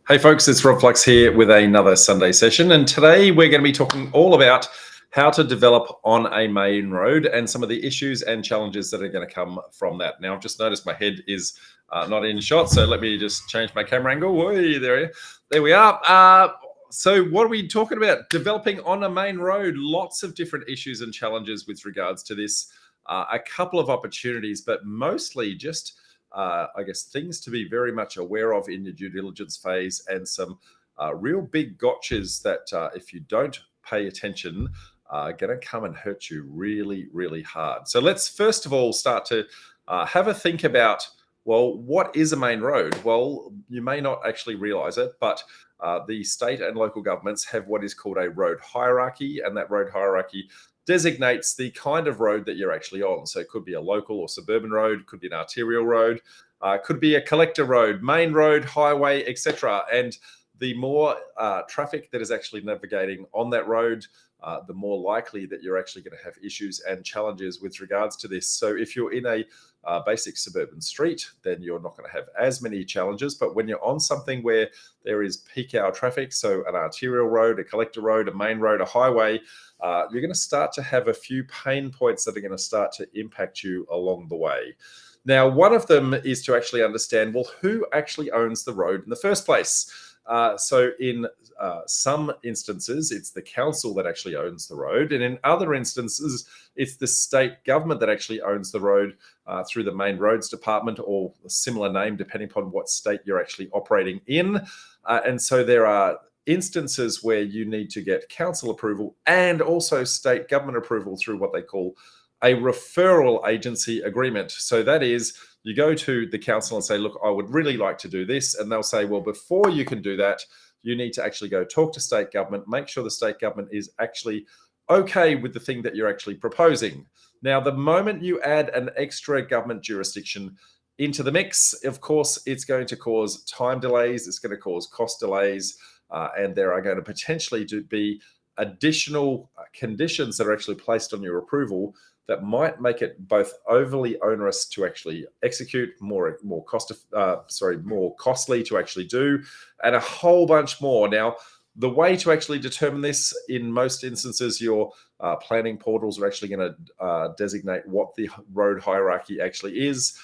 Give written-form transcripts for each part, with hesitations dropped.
Hey folks, it's Rob Flux here with another Sunday session, and today we're going to be talking all about how to develop on a main road and some of the issues and challenges that are going to come from that. Now, I've just noticed my head is not in shot, so let me just change my camera angle. Whee, there we are. So what are we talking about? Developing on a main road, lots of different issues and challenges with regards to this. A couple of opportunities, but mostly just I guess things to be very much aware of in your due diligence phase, and some real big gotchas that if you don't pay attention are going to come and hurt you really, really hard. So let's first of all start to have a think about, well, what is a main road? Well, you may not actually realize it, but the state and local governments have what is called a road hierarchy, and that road hierarchy designates the kind of road that you're actually on. So it could be a local or suburban road, could be an arterial road, could be a collector road, main road, highway, etc. And the more traffic that is actually navigating on that road, the more likely that you're actually going to have issues and challenges with regards to this. So if you're in a basic suburban street, then you're not going to have as many challenges. But when you're on something where there is peak hour traffic, so an arterial road, a collector road, a main road, a highway, you're going to start to have a few pain points that are going to start to impact you along the way. Now, one of them is to actually understand, well, who actually owns the road in the first place? So in some instances, it's the council that actually owns the road. And in other instances, it's the state government that actually owns the road through the main roads department, or a similar name, depending upon what state you're actually operating in. And so there are instances where you need to get council approval and also state government approval through what they call a referral agency agreement. So that is, you go to the council and say, look, I would really like to do this. And they'll say, well, before you can do that, you need to actually go talk to state government, make sure the state government is actually okay with the thing that you're actually proposing. Now, the moment you add an extra government jurisdiction into the mix, of course, it's going to cause time delays, it's going to cause cost delays, and there are going to potentially be additional conditions that are actually placed on your approval that might make it both overly onerous to actually execute, more costly to actually do, and a whole bunch more. Now, the way to actually determine this, in most instances, your planning portals are actually going to designate what the road hierarchy actually is.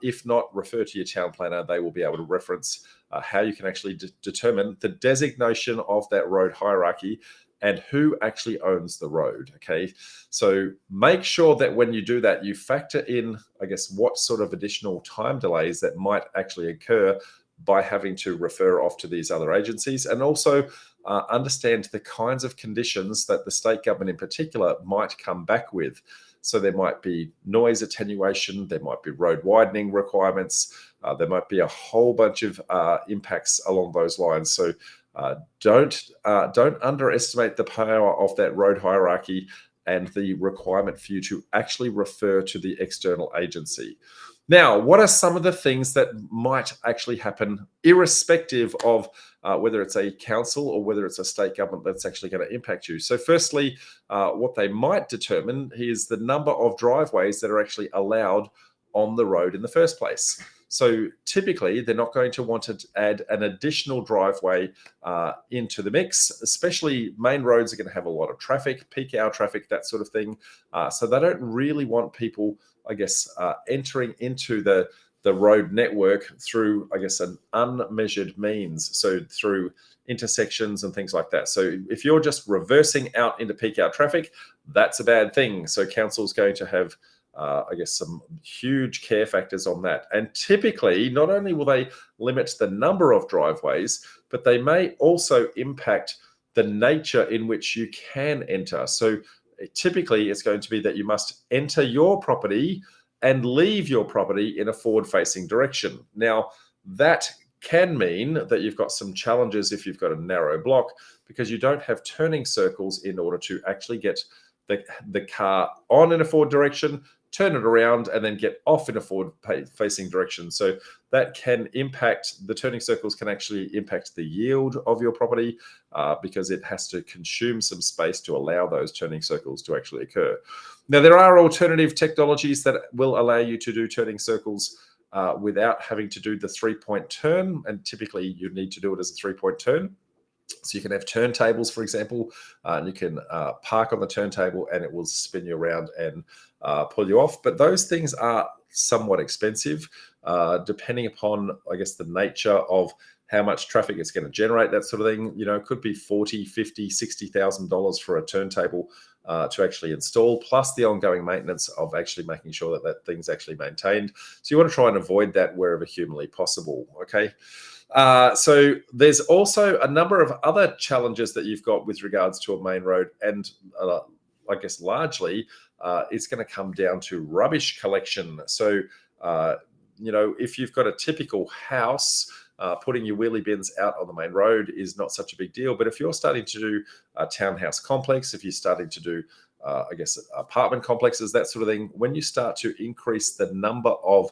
If not, refer to your town planner. They will be able to reference how you can actually determine the designation of that road hierarchy and who actually owns the road. Okay, so make sure that when you do that, you factor in, I guess, what sort of additional time delays that might actually occur by having to refer off to these other agencies, and also understand the kinds of conditions that the state government in particular might come back with. So there might be noise attenuation, there might be road widening requirements, there might be a whole bunch of impacts along those lines. So don't underestimate the power of that road hierarchy and the requirement for you to actually refer to the external agency. Now, what are some of the things that might actually happen, irrespective of whether it's a council or whether it's a state government that's actually going to impact you? So firstly, what they might determine is the number of driveways that are actually allowed on the road in the first place. So typically, they're not going to want to add an additional driveway into the mix, especially main roads are going to have a lot of traffic, peak hour traffic, that sort of thing. So they don't really want people, I guess, entering into the road network through, I guess, an unmeasured means. So through intersections and things like that. So if you're just reversing out into peak hour traffic, that's a bad thing. So council's going to have I guess, some huge care factors on that. And typically, not only will they limit the number of driveways, but they may also impact the nature in which you can enter. So typically, it's going to be that you must enter your property and leave your property in a forward-facing direction. Now, that can mean that you've got some challenges if you've got a narrow block, because you don't have turning circles in order to actually get the car on in a forward direction, turn it around, and then get off in a forward-facing direction. So that can impact, the turning circles can actually impact the yield of your property because it has to consume some space to allow those turning circles to actually occur. Now, there are alternative technologies that will allow you to do turning circles without having to do the 3-point turn. And typically you need to do it as a 3-point turn. So you can have turntables, for example, and you can park on the turntable and it will spin you around and pull you off. But those things are somewhat expensive, depending upon, I guess, the nature of how much traffic it's going to generate, that sort of thing. You know, it could be $40,000, $50,000, $60,000 for a turntable to actually install, plus the ongoing maintenance of actually making sure that that thing's actually maintained. So you want to try and avoid that wherever humanly possible, okay? So there's also a number of other challenges that you've got with regards to a main road, and I guess largely it's going to come down to rubbish collection. So, you know, if you've got a typical house, putting your wheelie bins out on the main road is not such a big deal. But if you're starting to do a townhouse complex, if you're starting to do, I guess, apartment complexes, that sort of thing, when you start to increase the number of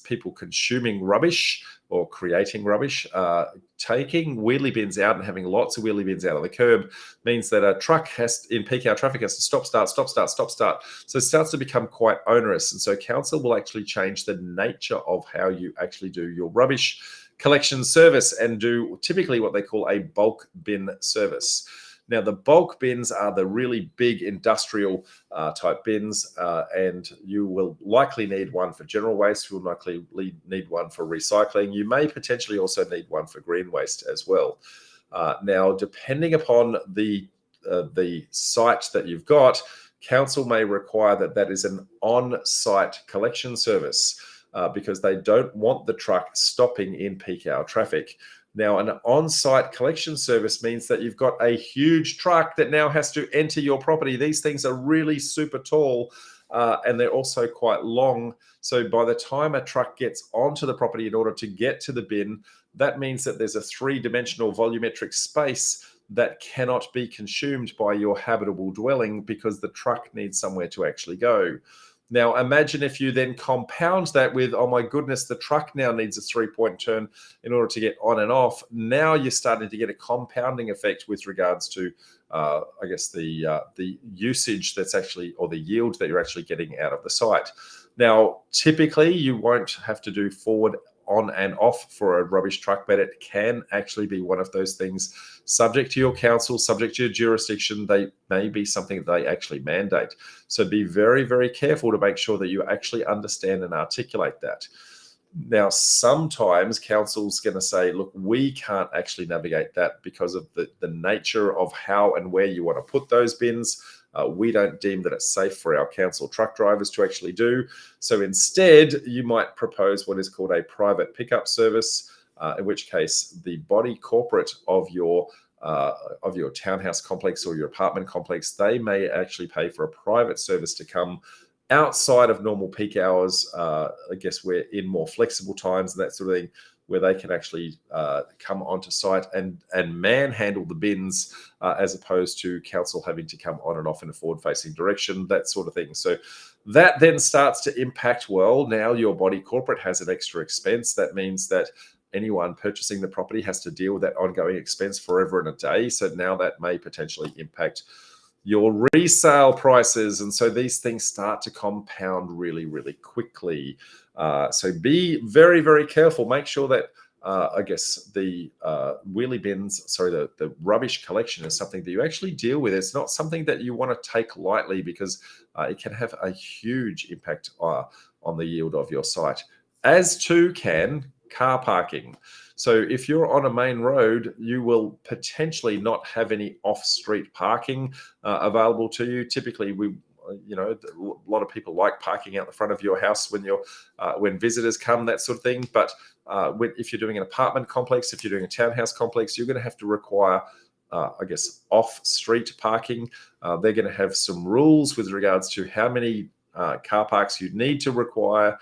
people consuming rubbish or creating rubbish, taking wheelie bins out and having lots of wheelie bins out on the curb means that a truck in peak hour traffic has to stop, start, stop, start, stop, start. So it starts to become quite onerous. And so council will actually change the nature of how you actually do your rubbish collection service and do typically what they call a bulk bin service. Now, the bulk bins are the really big industrial type bins, and you will likely need one for general waste. You will likely need one for recycling. You may potentially also need one for green waste as well. Now, depending upon the site that you've got, council may require that that is an on-site collection service because they don't want the truck stopping in peak hour traffic. Now, an on-site collection service means that you've got a huge truck that now has to enter your property. These things are really super tall and they're also quite long. So by the time a truck gets onto the property in order to get to the bin, that means that there's a three-dimensional volumetric space that cannot be consumed by your habitable dwelling because the truck needs somewhere to actually go. Now, imagine if you then compound that with, oh my goodness, the truck now needs a 3-point turn in order to get on and off. Now you're starting to get a compounding effect with regards to, I guess, the usage that's actually, or the yield that you're actually getting out of the site. Now, typically you won't have to do forward on and off for a rubbish truck, but it can actually be one of those things subject to your council, subject to your jurisdiction. They may be something that they actually mandate. So be very, very careful to make sure that you actually understand and articulate that. Now, sometimes council's going to say, look, we can't actually navigate that because of the nature of how and where you want to put those bins. We don't deem that it's safe for our council truck drivers to actually do. So instead, you might propose what is called a private pickup service, in which case the body corporate of your townhouse complex or your apartment complex, they may actually pay for a private service to come outside of normal peak hours. I guess we're in more flexible times and that sort of thing, where they can actually come onto site and manhandle the bins as opposed to council having to come on and off in a forward-facing direction, that sort of thing. So that then starts to impact, well, now your body corporate has an extra expense. That means that anyone purchasing the property has to deal with that ongoing expense forever and a day. So now that may potentially impact your resale prices. And so these things start to compound really, really quickly. So be very, very careful. Make sure that, I guess, the wheelie bins, the rubbish collection is something that you actually deal with. It's not something that you want to take lightly because it can have a huge impact on the yield of your site, as too can car parking. So if you're on a main road, you will potentially not have any off-street parking available to you. Typically, a lot of people like parking out the front of your house when visitors come, that sort of thing. But if you're doing an apartment complex, if you're doing a townhouse complex, you're going to have to require, I guess, off-street parking. They're going to have some rules with regards to how many car parks you need to require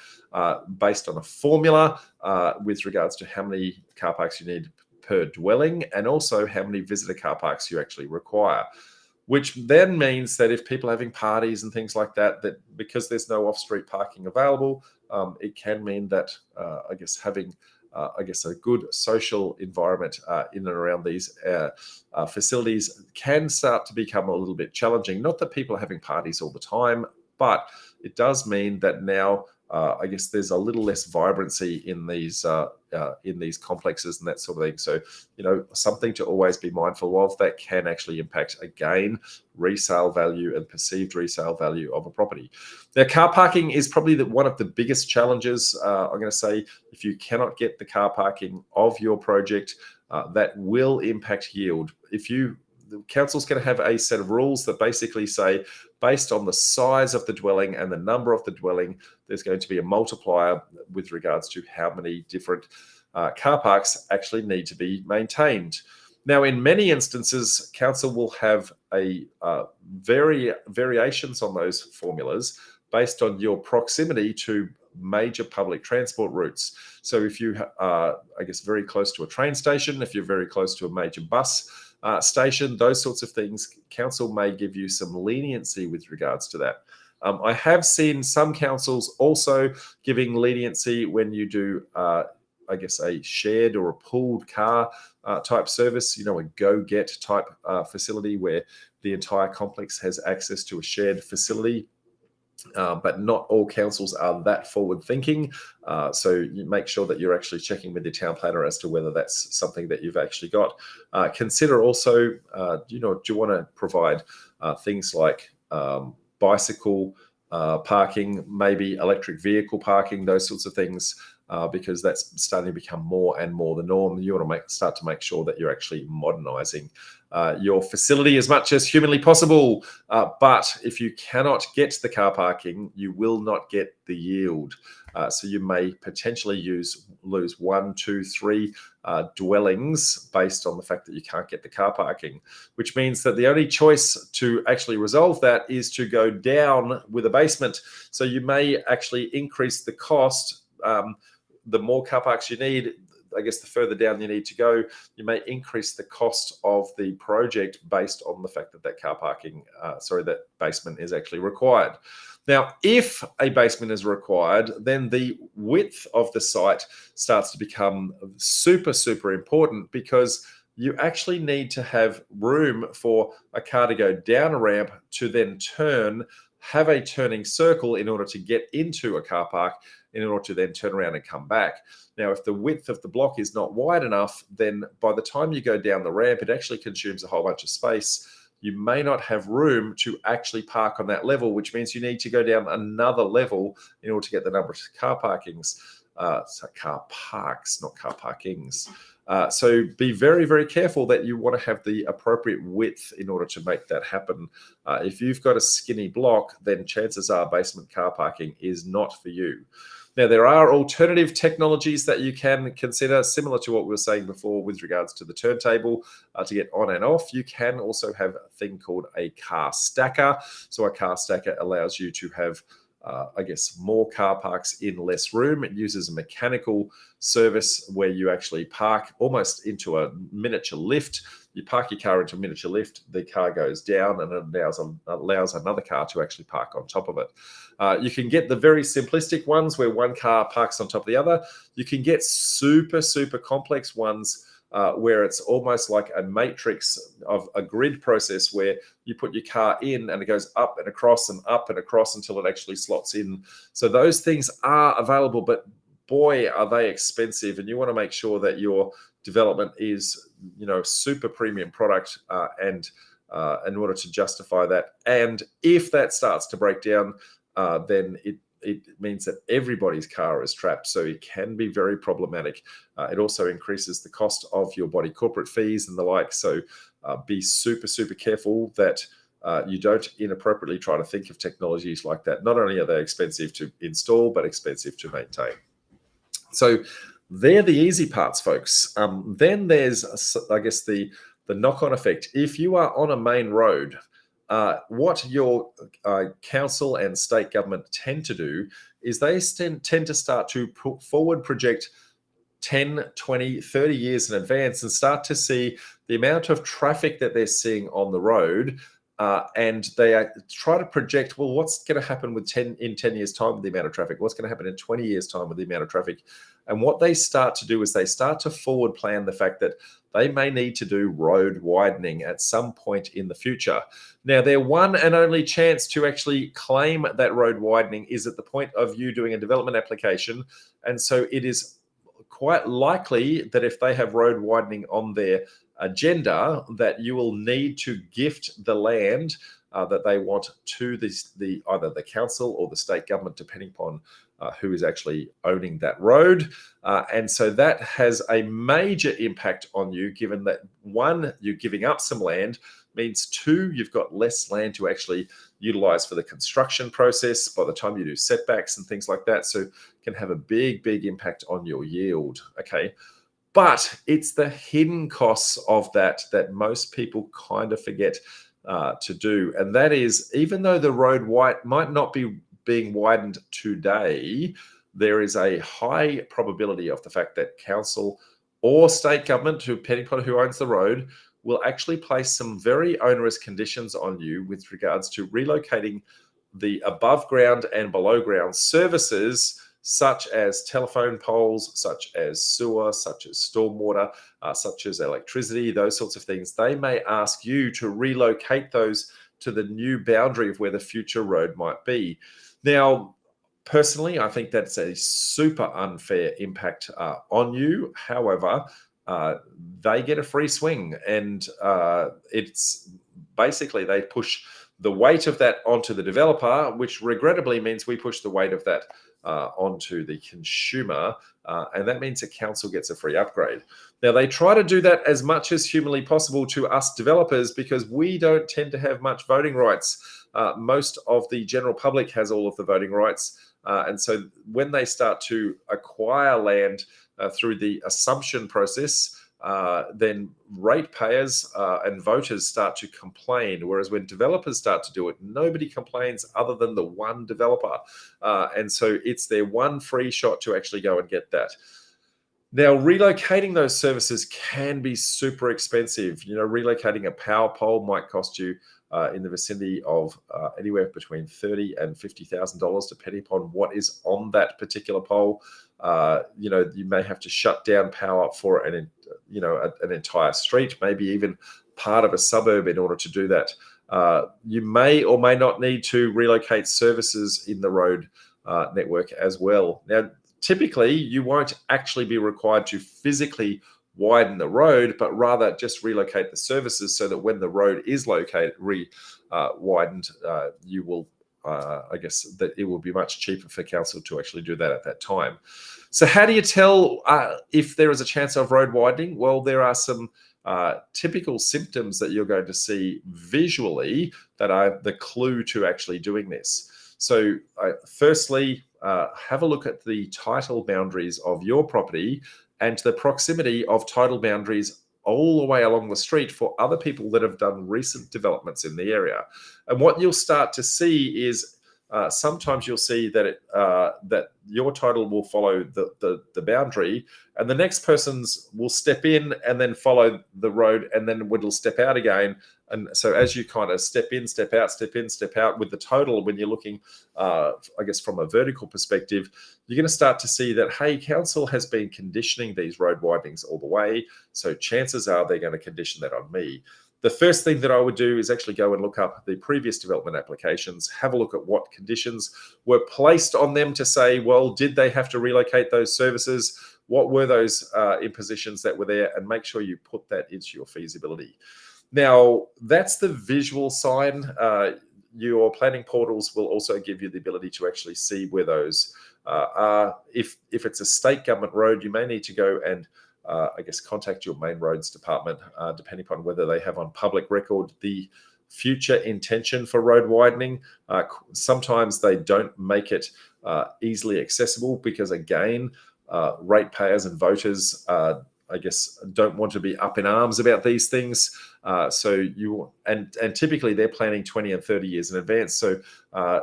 based on a formula with regards to how many car parks you need per dwelling and also how many visitor car parks you actually require, which then means that if people are having parties and things like that, that because there's no off-street parking available, it can mean that, I guess, having a good social environment in and around these facilities can start to become a little bit challenging. Not that people are having parties all the time, but it does mean that now I guess there's a little less vibrancy in these complexes and that sort of thing. So, something to always be mindful of that can actually impact, again, resale value and perceived resale value of a property. Now, car parking is probably one of the biggest challenges. I'm going to say, if you cannot get the car parking of your project, that will impact yield. The council's going to have a set of rules that basically say, based on the size of the dwelling and the number of the dwelling, there's going to be a multiplier with regards to how many different car parks actually need to be maintained. Now, in many instances, council will have variations on those formulas based on your proximity to major public transport routes. So if you are, I guess, very close to a train station, if you're very close to a major bus station, those sorts of things, council may give you some leniency with regards to that. I have seen some councils also giving leniency when you do, I guess, a shared or a pooled car type service, a go-get type facility where the entire complex has access to a shared facility. But not all councils are that forward thinking. So you make sure that you're actually checking with your town planner as to whether that's something that you've actually got. Consider also, do you want to provide things like bicycle parking, maybe electric vehicle parking, those sorts of things, because that's starting to become more and more the norm. You want to start to make sure that you're actually modernizing your facility as much as humanly possible. But if you cannot get the car parking, you will not get the yield. So you may potentially lose 1, 2, 3 dwellings based on the fact that you can't get the car parking, which means that the only choice to actually resolve that is to go down with a basement. So you may actually increase the cost. The more car parks you need, I guess the further down you need to go, you may increase the cost of the project based on the fact that that basement is actually required. Now, if a basement is required, then the width of the site starts to become super, super important, because you actually need to have room for a car to go down a ramp to then have a turning circle in order to get into a car park, in order to then turn around and come back. Now, if the width of the block is not wide enough, then by the time you go down the ramp, it actually consumes a whole bunch of space. You may not have room to actually park on that level, which means you need to go down another level in order to get the number of car parkings. So car parks, not car parkings. So be very, very careful that you want to have the appropriate width in order to make that happen. If you've got a skinny block, then chances are basement car parking is not for you. Now, there are alternative technologies that you can consider, similar to what we were saying before with regards to the turntable to get on and off. You can also have a thing called a car stacker. So a car stacker allows you to have I guess, more car parks in less room. It uses a mechanical service where you actually park almost into a miniature lift. You park your car into a miniature lift, the car goes down, and it allows another car to actually park on top of it. You can get the very simplistic ones where one car parks on top of the other. You can get super, super complex ones where it's almost like a matrix of a grid process where you put your car in and it goes up and across until it actually slots in. So those things are available, but boy, are they expensive. And you want to make sure that your development is, super premium product and in order to justify that. And if that starts to break down, then it means that everybody's car is trapped. So it can be very problematic. It also increases the cost of your body corporate fees and the like. So be super, super careful that you don't inappropriately try to think of technologies like that. Not only are they expensive to install, but expensive to maintain. So they're the easy parts, folks. Then there's, I guess, the knock-on effect. If you are on a main road, what your council and state government tend to do is they tend to start to forward project 10, 20, 30 years in advance and start to see the amount of traffic that they're seeing on the road and they try to project, well, what's going to happen in 10 years' time with the amount of traffic? What's going to happen in 20 years' time with the amount of traffic? And what they start to do is they start to forward plan the fact that they may need to do road widening at some point in the future. Now, their one and only chance to actually claim that road widening is at the point of you doing a development application. And so it is quite likely that if they have road widening on their agenda, that you will need to gift the land that they want to either the council or the state government, depending upon who is actually owning that road. And so that has a major impact on you, given that one, you're giving up some land, means two, you've got less land to actually utilize for the construction process by the time you do setbacks and things like that. So it can have a big impact on your yield. Okay. But it's the hidden costs of that most people kind of forget to do. And that is, even though the road might not be being widened today, there is a high probability of the fact that council or state government, depending upon who owns the road, will actually place some very onerous conditions on you with regards to relocating the above ground and below ground services, such as telephone poles, such as sewer, such as stormwater, such as electricity, those sorts of things. They may ask you to relocate those to the new boundary of where the future road might be. Now, personally, I think that's a super unfair impact on you. However, they get a free swing, and it's basically they push the weight of that onto the developer, which regrettably means we push the weight of that onto the consumer, and that means the council gets a free upgrade. Now, they try to do that as much as humanly possible to us developers because we don't tend to have much voting rights. Most of the general public has all of the voting rights, and so when they start to acquire land through the assumption process, then ratepayers and voters start to complain. Whereas when developers start to do it, nobody complains other than the one developer. And so it's their one free shot to actually go and get that. Now, relocating those services can be super expensive. You know, relocating a power pole might cost you in the vicinity of anywhere between $30,000 and $50,000, depending upon what is on that particular pole. You know, you may have to shut down power for an entire street, maybe even part of a suburb in order to do that. You may or may not need to relocate services in the road network as well. Now, typically, you won't actually be required to physically widen the road, but rather just relocate the services so that when the road is widened, you will, I guess, that it will be much cheaper for council to actually do that at that time. So how do you tell if there is a chance of road widening? Well, there are some typical symptoms that you're going to see visually that are the clue to actually doing this. So firstly, have a look at the title boundaries of your property and the proximity of title boundaries all the way along the street for other people that have done recent developments in the area. And what you'll start to see is sometimes you'll see that that your title will follow the boundary, and the next person's will step in and then follow the road, and then it'll step out again. And so as you kind of step in, step out, step in, step out with the total, when you're looking, I guess, from a vertical perspective, you're going to start to see that, hey, council has been conditioning these road widenings all the way. So chances are they're going to condition that on me. The first thing that I would do is actually go and look up the previous development applications, have a look at what conditions were placed on them to say, well, did they have to relocate those services? What were those impositions that were there? And make sure you put that into your feasibility. Now, that's the visual sign. Your planning portals will also give you the ability to actually see where those are. If it's a state government road, you may need to go and I guess contact your main roads department, depending upon whether they have on public record the future intention for road widening. Sometimes they don't make it easily accessible because, again, ratepayers and voters, I guess, don't want to be up in arms about these things. And typically they're planning 20 and 30 years in advance. So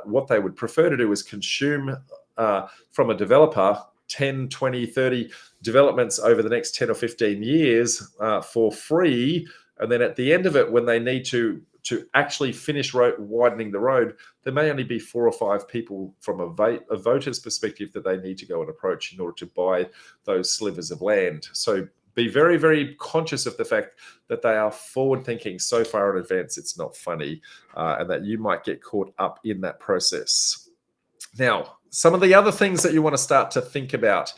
what they would prefer to do is consume from a developer 10, 20, 30 developments over the next 10 or 15 years for free. And then at the end of it, when they need to to actually finish widening the road, there may only be 4 or 5 people from a voter's perspective that they need to go and approach in order to buy those slivers of land. So be very, very conscious of the fact that they are forward thinking so far in advance, it's not funny, and that you might get caught up in that process. Now, some of the other things that you want to start to think about,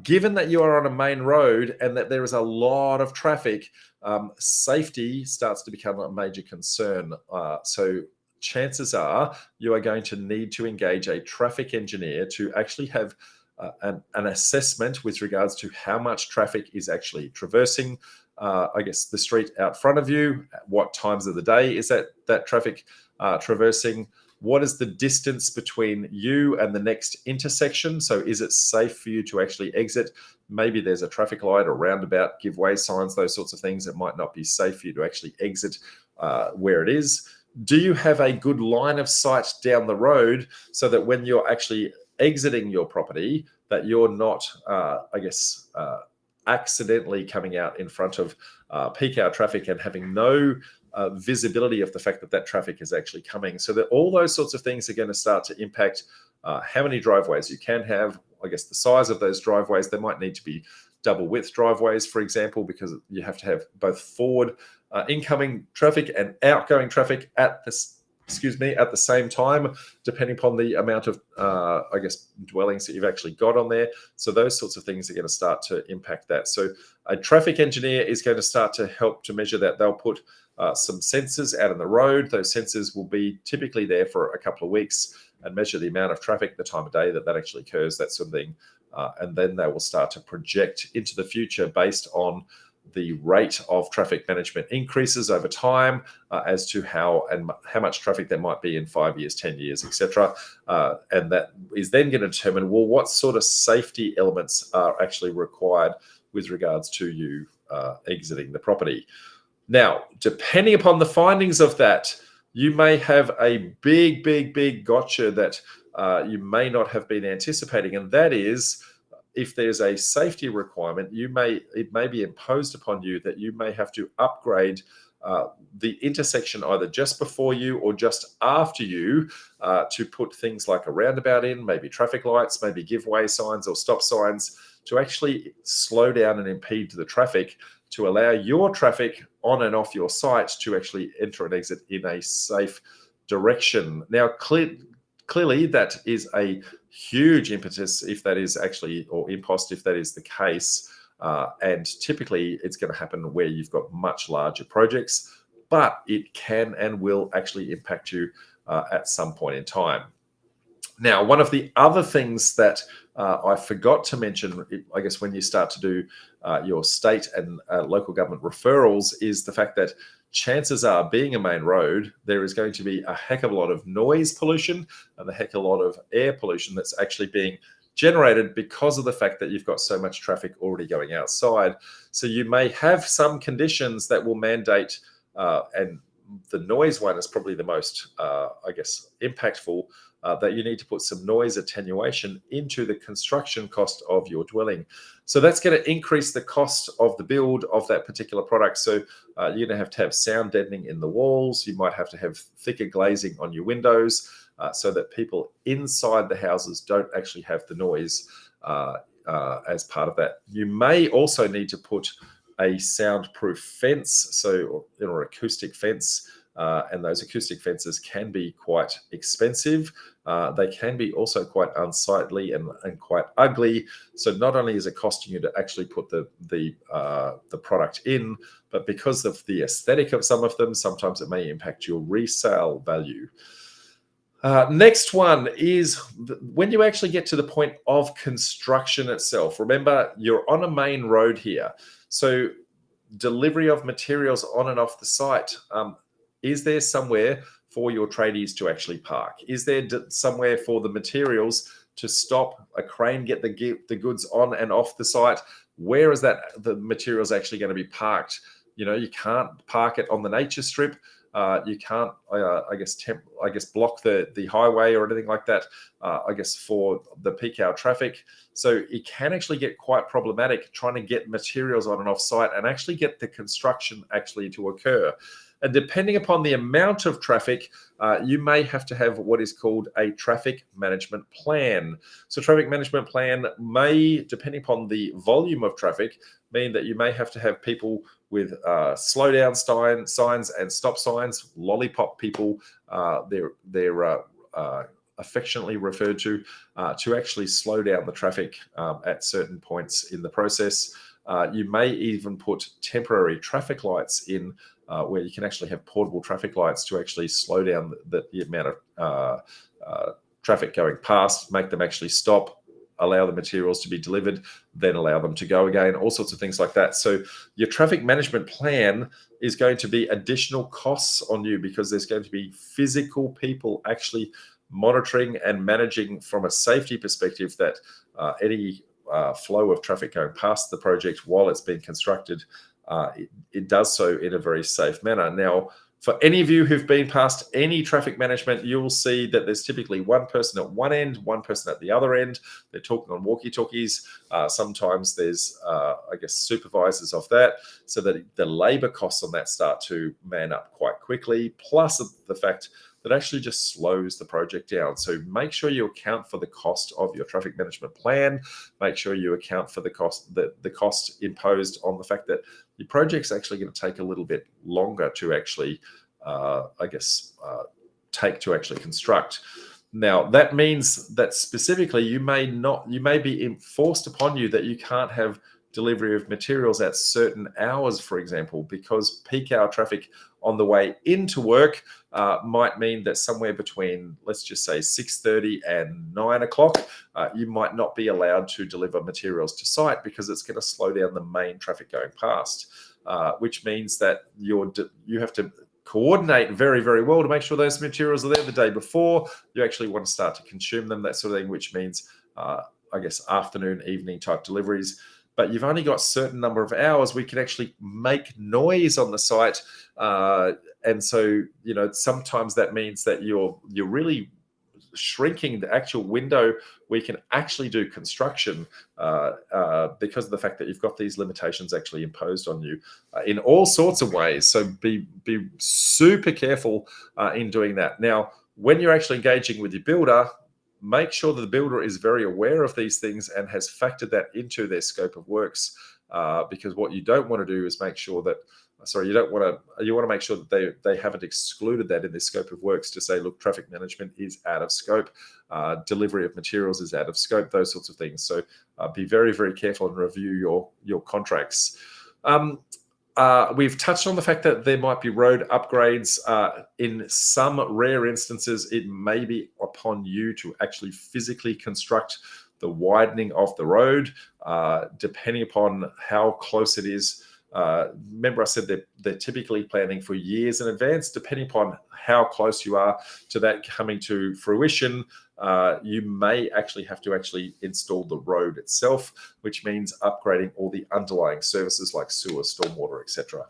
given that you are on a main road and that there is a lot of traffic, safety starts to become a major concern. So chances are you are going to need to engage a traffic engineer to actually have an assessment with regards to how much traffic is actually traversing, I guess, the street out front of you. At what times of the day is that traffic traversing? What is the distance between you and the next intersection? So is it safe for you to actually exit? Maybe there's a traffic light or roundabout, give way signs, those sorts of things. It might not be safe for you to actually exit where it is. Do you have a good line of sight down the road so that when you're actually exiting your property, that you're not, accidentally coming out in front of peak hour traffic and having no visibility of the fact that traffic is actually coming? So that all those sorts of things are going to start to impact how many driveways you can have, I guess the size of those driveways. They might need to be double width driveways, for example, because you have to have both forward incoming traffic and outgoing traffic at the same time, depending upon the amount of, dwellings that you've actually got on there. So those sorts of things are going to start to impact that. So a traffic engineer is going to start to help to measure that. They'll put some sensors out on the road. Those sensors will be typically there for a couple of weeks and measure the amount of traffic, the time of day that actually occurs, that sort of thing. And then they will start to project into the future based on the rate of traffic management increases over time, as to how much traffic there might be in 5 years, 10 years, etc. And that is then going to determine, well, what sort of safety elements are actually required with regards to you exiting the property. Now, depending upon the findings of that, you may have a big gotcha that you may not have been anticipating, and that is, if there's a safety requirement, it may be imposed upon you that you may have to upgrade the intersection either just before you or just after you to put things like a roundabout in, maybe traffic lights, maybe give way signs or stop signs to actually slow down and impede the traffic, to allow your traffic on and off your site to actually enter and exit in a safe direction. Now, clearly that is a huge impetus if that is actually, or impost if that is the case. And typically it's going to happen where you've got much larger projects, but it can and will actually impact you at some point in time. Now, one of the other things that I forgot to mention, I guess, when you start to do your state and local government referrals, is the fact that chances are, being a main road, there is going to be a heck of a lot of noise pollution and a heck of a lot of air pollution that's actually being generated because of the fact that you've got so much traffic already going outside. So you may have some conditions that will mandate, and the noise one is probably the most, impactful, that you need to put some noise attenuation into the construction cost of your dwelling. So that's going to increase the cost of the build of that particular product. So you're going to have sound deadening in the walls. You might have to have thicker glazing on your windows so that people inside the houses don't actually have the noise as part of that. You may also need to put a soundproof fence, or acoustic fence, and those acoustic fences can be quite expensive. They can be also quite unsightly and quite ugly. So not only is it costing you to actually put the product in, but because of the aesthetic of some of them, sometimes it may impact your resale value. Next one is when you actually get to the point of construction itself. Remember, you're on a main road here. So delivery of materials on and off the site. Is there somewhere for your tradies to actually park? Is there somewhere for the materials to stop, a crane get the goods on and off the site? Where is the materials actually going to be parked? You can't park it on the nature strip. You can't, block the highway or anything like that, for the peak hour traffic. So it can actually get quite problematic trying to get materials on and off site and actually get the construction actually to occur. And depending upon the amount of traffic, you may have to have what is called a traffic management plan. So traffic management plan may, depending upon the volume of traffic, mean that you may have to have people with slow down signs and stop signs, lollipop people, they're affectionately referred to actually slow down the traffic at certain points in the process. You may even put temporary traffic lights in where you can actually have portable traffic lights to actually slow down the amount of traffic going past, make them actually stop, allow the materials to be delivered, then allow them to go again, all sorts of things like that. So your traffic management plan is going to be additional costs on you because there's going to be physical people actually monitoring and managing from a safety perspective that any flow of traffic going past the project while it's being constructed, it does so in a very safe manner. Now, for any of you who've been past any traffic management, you'll see that there's typically one person at one end, one person at the other end. They're talking on walkie-talkies. Sometimes there's, I guess, supervisors of that, so that the labor costs on that start to man up quite quickly, plus the fact that actually just slows the project down. So make sure you account for the cost of your traffic management plan. Make sure you account for the cost imposed on the fact that your project's actually going to take a little bit longer to actually, take to actually construct. Now, that means that specifically you may be forced upon you that you can't have delivery of materials at certain hours, for example, because peak hour traffic on the way into work might mean that somewhere between, let's just say, 6:30 and 9 o'clock, you might not be allowed to deliver materials to site because it's going to slow down the main traffic going past, which means that you have to coordinate very, very well to make sure those materials are there the day before. You actually want to start to consume them, that sort of thing, which means, afternoon, evening type deliveries. But you've only got a certain number of hours we can actually make noise on the site. And so, sometimes that means that you're really shrinking the actual window we can actually do construction because of the fact that you've got these limitations actually imposed on you in all sorts of ways. So be super careful in doing that. Now, when you're actually engaging with your builder, make sure that the builder is very aware of these things and has factored that into their scope of works, because what you don't want to do is make sure that, you want to make sure that they haven't excluded that in their scope of works to say, look, traffic management is out of scope, delivery of materials is out of scope, those sorts of things. So be very, very careful and review your contracts. We've touched on the fact that there might be road upgrades. In some rare instances, it may be upon you to actually physically construct the widening of the road, depending upon how close it is. Remember, I said they're typically planning for years in advance. Depending upon how close you are to that coming to fruition, you may actually have to install the road itself, which means upgrading all the underlying services like sewer, stormwater, etc.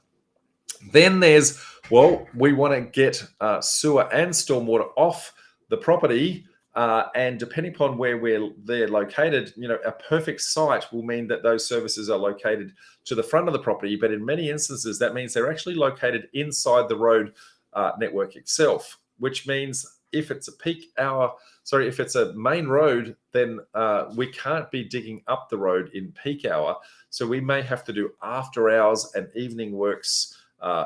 Then there's, we want to get sewer and stormwater off the property. And depending upon where they're located, a perfect site will mean that those services are located to the front of the property. But in many instances, that means they're actually located inside the road network itself, which means if it's a main road, then we can't be digging up the road in peak hour. So we may have to do after hours and evening works.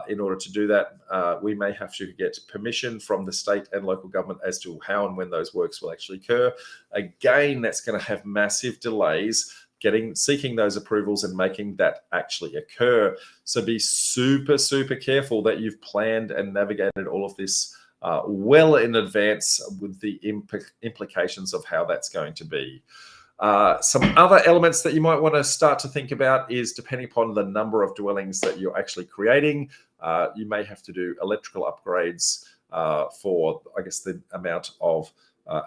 In order to do that, we may have to get permission from the state and local government as to how and when those works will actually occur. Again, that's going to have massive delays seeking those approvals and making that actually occur. So be super, super careful that you've planned and navigated all of this well in advance with the implications of how that's going to be. Some other elements that you might want to start to think about is, depending upon the number of dwellings that you're actually creating, you may have to do electrical upgrades for, the amount of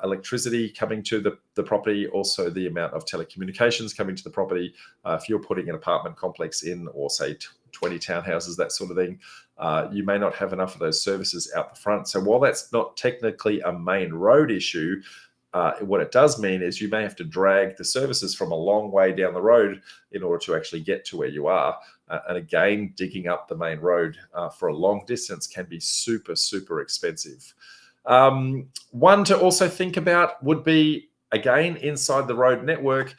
electricity coming to the property, also the amount of telecommunications coming to the property. If you're putting an apartment complex in, or say 20 townhouses, that sort of thing, you may not have enough of those services out the front. So while that's not technically a main road issue, what it does mean is you may have to drag the services from a long way down the road in order to actually get to where you are. And again, digging up the main road for a long distance can be super, super expensive. One to also think about would be, again, inside the road network,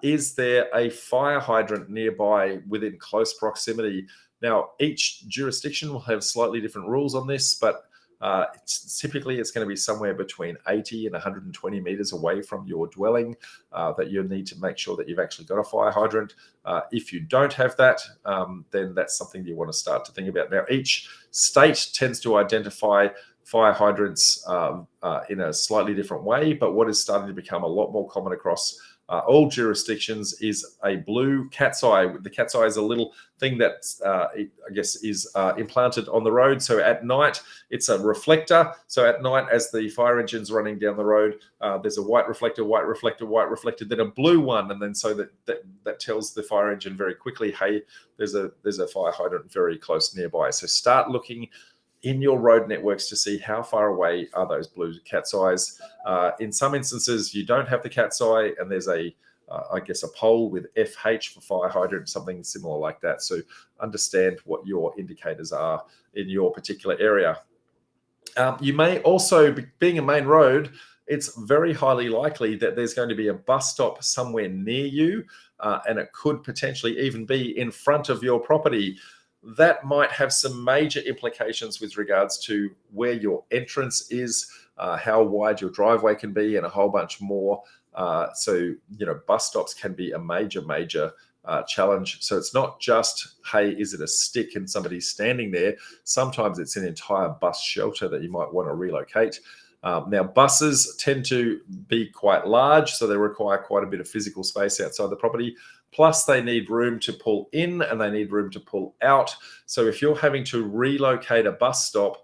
is there a fire hydrant nearby within close proximity? Now, each jurisdiction will have slightly different rules on this, but typically it's going to be somewhere between 80 and 120 meters away from your dwelling that you need to make sure that you've actually got a fire hydrant. If you don't have that, then that's something you want to start to think about. Now, each state tends to identify fire hydrants in a slightly different way, but what is starting to become a lot more common across all jurisdictions is a blue cat's eye. The cat's eye is a little thing that I guess is implanted on the road. So at night, it's a reflector. So at night, as the fire engine's running down the road, there's a white reflector, white reflector, white reflector, then a blue one, and then so that tells the fire engine very quickly, hey, there's a fire hydrant very close nearby. So start looking in your road networks to see how far away are those blue cat's eyes. In some instances, you don't have the cat's eye, and there's I guess a pole with FH for fire hydrant, something similar like that. So understand what your indicators are in your particular area. You may also, being a main road, it's very highly likely that there's going to be a bus stop somewhere near you, and it could potentially even be in front of your property. That might have some major implications with regards to where your entrance is, how wide your driveway can be, and a whole bunch more. So, bus stops can be a major challenge. So it's not just, hey, is it a stick and somebody's standing there? Sometimes it's an entire bus shelter that you might want to relocate. Now, buses tend to be quite large, so they require quite a bit of physical space outside the property. Plus, they need room to pull in and they need room to pull out. So if you're having to relocate a bus stop,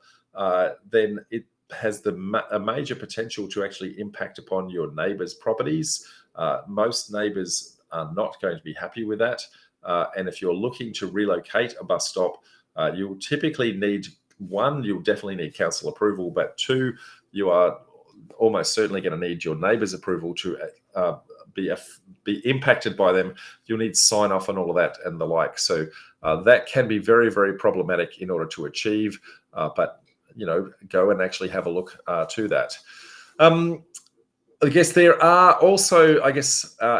then it has a major potential to actually impact upon your neighbors' properties. Most neighbors are not going to be happy with that. And if you're looking to relocate a bus stop, you'll typically need, one, you'll definitely need council approval, but two, you are almost certainly going to need your neighbors' approval to be impacted by them. You'll need sign off and all of that and the like. So that can be very, very problematic in order to achieve, but go and actually have a look to that. I guess there are also,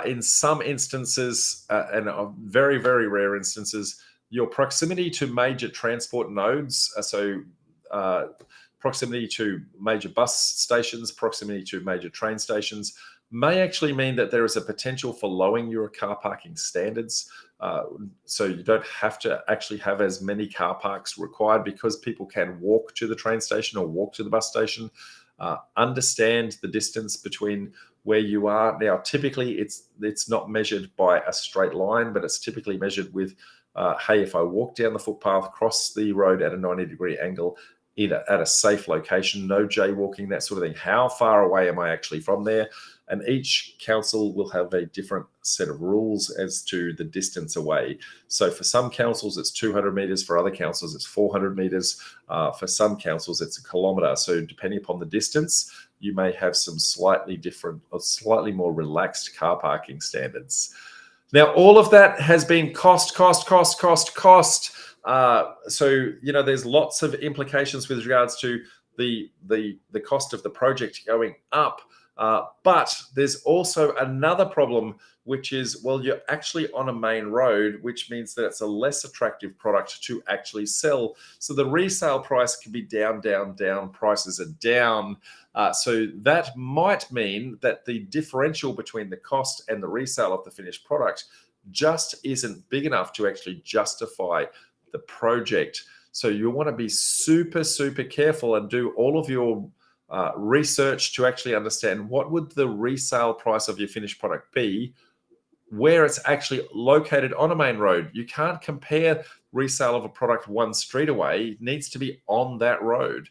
in some instances, and very, very rare instances, your proximity to major transport nodes. Proximity to major bus stations, proximity to major train stations may actually mean that there is a potential for lowering your car parking standards. So you don't have to actually have as many car parks required because people can walk to the train station or walk to the bus station. Understand the distance between where you are. Now, typically it's not measured by a straight line, but it's typically measured with, hey, if I walk down the footpath, cross the road at a 90-degree angle, at a safe location, no jaywalking, that sort of thing. How far away am I actually from there? And each council will have a different set of rules as to the distance away. So for some councils, it's 200 meters. For other councils, it's 400 meters. For some councils, it's a kilometer. So depending upon the distance, you may have some slightly different or slightly more relaxed car parking standards. Now, all of that has been cost. So, there's lots of implications with regards to the cost of the project going up. But there's also another problem, which is, well, you're actually on a main road, which means that it's a less attractive product to actually sell. So the resale price can be down, prices are down. So that might mean that the differential between the cost and the resale of the finished product just isn't big enough to actually justify the project. So you want to be super, super careful and do all of your research to actually understand what would the resale price of your finished product be where it's actually located on a main road. You can't compare resale of a product one street away. It needs to be on that road.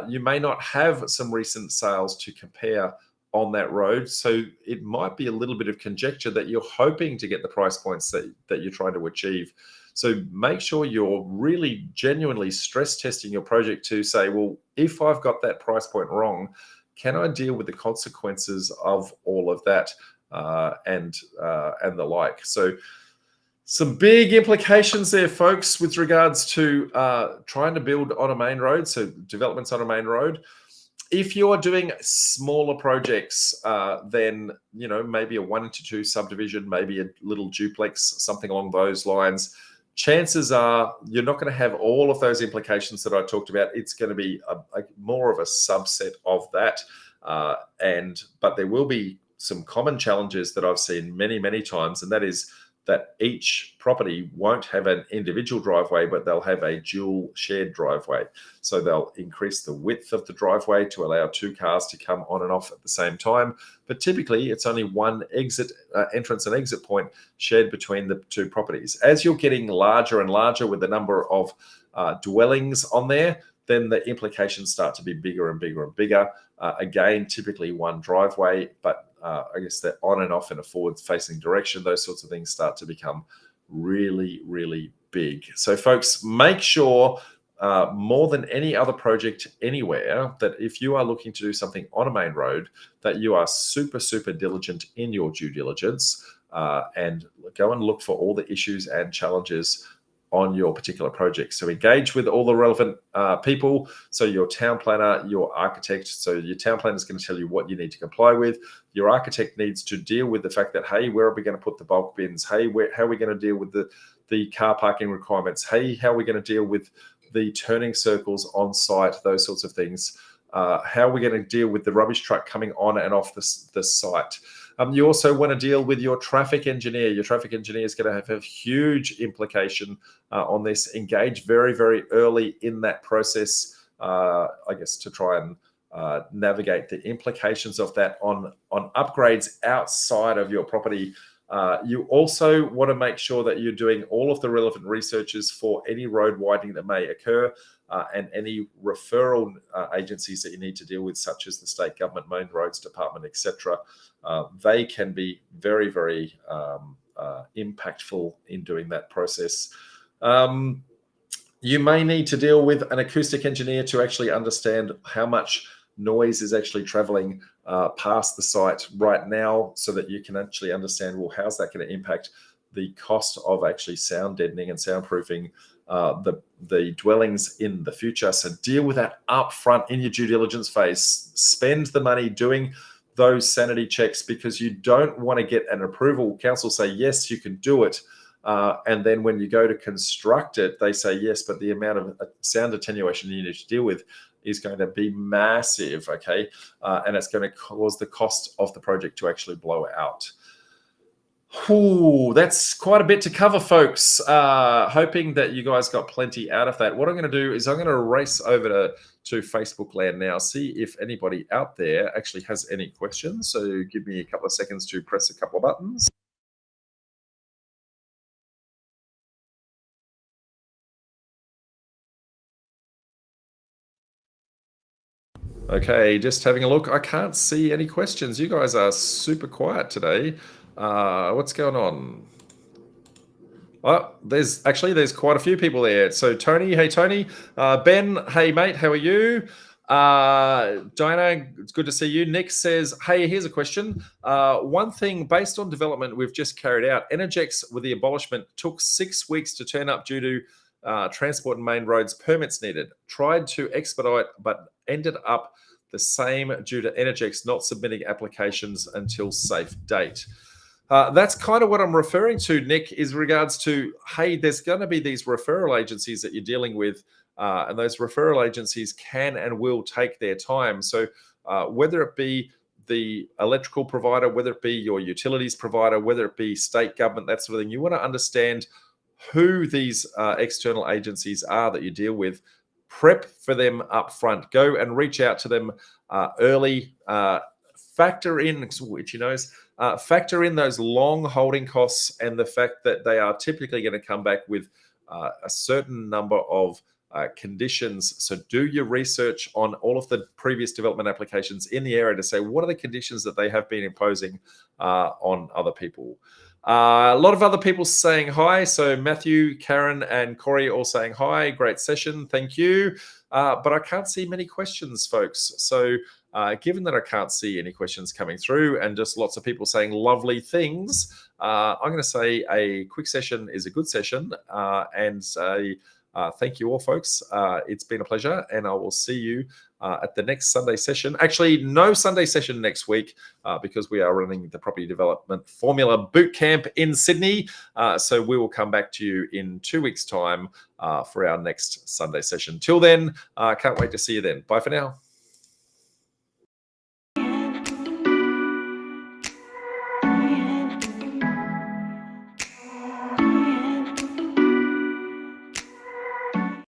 You may not have some recent sales to compare on that road, so it might be a little bit of conjecture that you're hoping to get the price points that you're trying to achieve. So make sure you're really genuinely stress testing your project to say, well, if I've got that price point wrong, can I deal with the consequences of all of that and the like? So some big implications there, folks, with regards to trying to build on a main road, so developments on a main road. If you're doing smaller projects, then, maybe a 1 to 2 subdivision, maybe a little duplex, something along those lines, chances are you're not going to have all of those implications that I talked about. It's going to be more of a subset of that. But there will be some common challenges that I've seen many, many times, and that is that each property won't have an individual driveway, but they'll have a dual shared driveway. So they'll increase the width of the driveway to allow 2 cars to come on and off at the same time. But typically, it's only one entrance and exit point shared between the 2 properties. As you're getting larger and larger with the number of dwellings on there, then the implications start to be bigger and bigger and bigger. Again, typically one driveway, but I guess that on and off in a forward-facing direction, those sorts of things start to become really, really big. So, folks, make sure more than any other project anywhere that if you are looking to do something on a main road, that you are super, super diligent in your due diligence and go and look for all the issues and challenges on your particular project. So engage with all the relevant people. So your town planner, your architect. So your town planner is going to tell you what you need to comply with. Your architect needs to deal with the fact that, hey, where are we going to put the bulk bins? Hey, how are we going to deal with the car parking requirements? Hey, how are we going to deal with the turning circles on site? Those sorts of things. How are we going to deal with the rubbish truck coming on and off the site? You also want to deal with your traffic engineer. Your traffic engineer is going to have a huge implication on this. Engage very, very early in that process, I guess, to try and navigate the implications of that on upgrades outside of your property. You also want to make sure that you're doing all of the relevant researches for any road widening that may occur and any referral agencies that you need to deal with, such as the state government, main roads department, etc. They can be very, very impactful in doing that process. You may need to deal with an acoustic engineer to actually understand how much noise is actually traveling past the site right now, so that you can actually understand, well, how's that going to impact the cost of actually sound deadening and soundproofing the dwellings in the future. So deal with that up front in your due diligence phase. Spend the money doing those sanity checks, because you don't want to get an approval. Council say, yes, you can do it. And then when you go to construct it, they say, yes, but the amount of sound attenuation you need to deal with is going to be massive, okay? And it's going to cause the cost of the project to actually blow out. Ooh, that's quite a bit to cover, folks. Hoping that you guys got plenty out of that. What I'm going to do is I'm going to race over to Facebook land now, see if anybody out there actually has any questions. So give me a couple of seconds to press a couple of buttons. Okay, just having a look. I can't see any questions. You guys are super quiet today. What's going on? Oh, there's quite a few people there. So Tony, hey Tony. Ben, hey mate, how are you? Diana, it's good to see you. Nick says, hey, here's a question. One thing based on development we've just carried out, Energex with the abolishment took 6 weeks to turn up due to transport and main roads permits needed. Tried to expedite, but ended up the same due to Energex not submitting applications until safe date. That's kind of what I'm referring to, Nick, is regards to, hey, there's going to be these referral agencies that you're dealing with, and those referral agencies can and will take their time. So whether it be the electrical provider, whether it be your utilities provider, whether it be state government, that sort of thing, you want to understand who these external agencies are that you deal with. Prep for them up front. Go and reach out to them early. Factor in, which factor in those long holding costs and the fact that they are typically going to come back with a certain number of conditions. So do your research on all of the previous development applications in the area to say, what are the conditions that they have been imposing on other people? A lot of other people saying hi. So Matthew, Karen, and Corey all saying hi. Great session. Thank you. But I can't see many questions, folks. So given that I can't see any questions coming through and just lots of people saying lovely things, I'm going to say a quick session is a good session, and say thank you all, folks. It's been a pleasure, and I will see you at the next Sunday session. Actually, no Sunday session next week because we are running the Property Development Formula Bootcamp in Sydney. So we will come back to you in 2 weeks' time for our next Sunday session. Till then, can't wait to see you then. Bye for now.